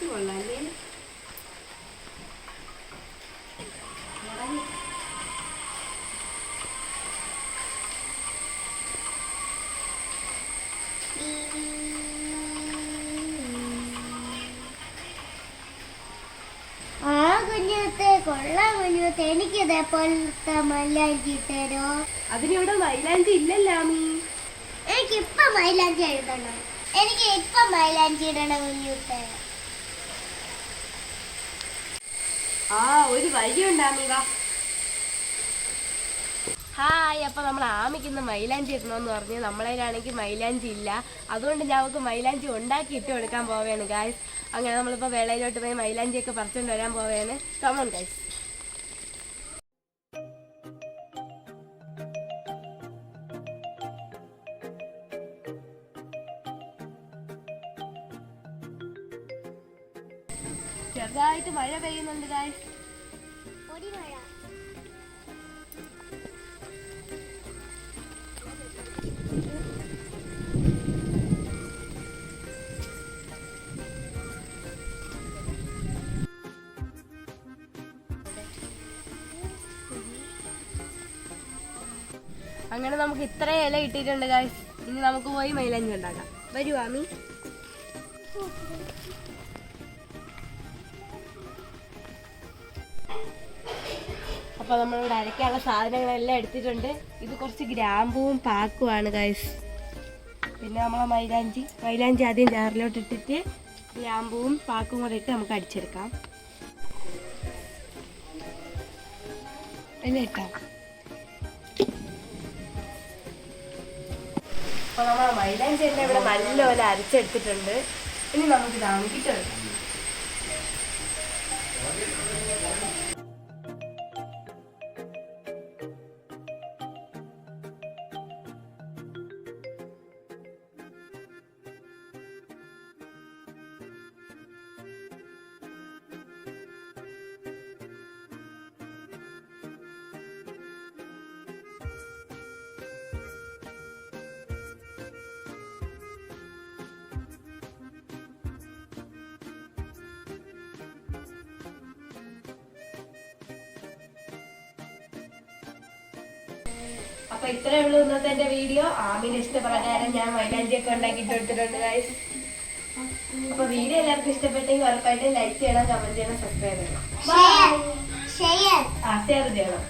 Dress കൊള്ളാല്ലേ? കൊള്ളാം കുഞ്ഞുത്തെ, എനിക്ക് ഇതേപോലത്തെ മൈലാഞ്ചി തരോ? അതിനിവിടെ മൈലാഞ്ചി ഇല്ലല്ലാമീ. എനിക്ക് ഇപ്പൊ മൈലാഞ്ചി എഴുതണം, എനിക്ക് ഇപ്പൊ മൈലാഞ്ചി ഇടണം കുഞ്ഞുത്തെ. ഒരു വഴിയുണ്ടാമീ, വാ. ഹായ്, അപ്പൊ നമ്മൾ ആമിക്കുന്ന മൈലാഞ്ചി ഇടണമെന്ന് പറഞ്ഞ് നമ്മളതിലാണെങ്കിൽ മൈലാഞ്ചി ഇല്ല. അതുകൊണ്ട് ഞാൻ അവൾക്ക് മൈലാഞ്ചി ഉണ്ടാക്കി ഇട്ട് കൊടുക്കാൻ പോവുകയാണ് ഗായ്സ്. അങ്ങനെ നമ്മളിപ്പോൾ വേളയിലോട്ട് പോയി മൈലാഞ്ചിയൊക്കെ പറിച്ചുകൊണ്ട് വരാൻ പോവുകയാണ്. Come on guys. ചെറുതായിട്ട് മഴ പെയ്യുന്നുണ്ട് ഗായ്സ്. അങ്ങനെ നമുക്ക് ഇത്രയും ഇല ഇട്ടിട്ടുണ്ട് ഗായ്സ്. ഇനി നമുക്ക് പോയി മൈലാഞ്ചി ഉണ്ടാക്കാം. വരൂ ആമി. അപ്പൊ നമ്മളിവിടെ അരയ്ക്കാനുള്ള സാധനങ്ങളെല്ലാം എടുത്തിട്ടുണ്ട്. ഇത് കുറച്ച് ഗ്രാമ്പൂവും പാക്കുമാണ് ഗായ്സ്. പിന്നെ നമ്മളെ മൈലാഞ്ചി ആദ്യം ജാറിലോട്ട് ഇട്ടിട്ട് ഗ്രാമ്പൂവും പാക്കും കൂടെ ഇട്ട് നമുക്ക് അടിച്ചെടുക്കാം. എല്ലാം ഇട്ടാം. അപ്പൊ നമ്മളെ മൈലാഞ്ചി എല്ലാം ഇവിടെ നല്ലപോലെ അരച്ചെടുത്തിട്ടുണ്ട്. ഇനി നമുക്ക് ഇതാമിട്ടെടുക്കാം. അപ്പൊ ഇത്രേ ഉള്ളൂ ഇന്നത്തെ എന്റെ വീഡിയോ. ആമിന്റെ ഇഷ്ടപ്രകാരം ഞാൻ മൈലാഞ്ചിയൊക്കെ ഉണ്ടാക്കിയിട്ട് എടുത്തിട്ടുണ്ട് ഗൈസ്. അപ്പൊ വീഡിയോ എല്ലാവർക്കും ഇഷ്ടപ്പെട്ടെങ്കിൽ ഉറപ്പായിട്ട് ലൈക്ക് ചെയ്യണം, കമന്റ് ചെയ്യണം, സബ്സ്ക്രൈബ് ചെയ്യണം, ഷെയർ ചെയ്യണം.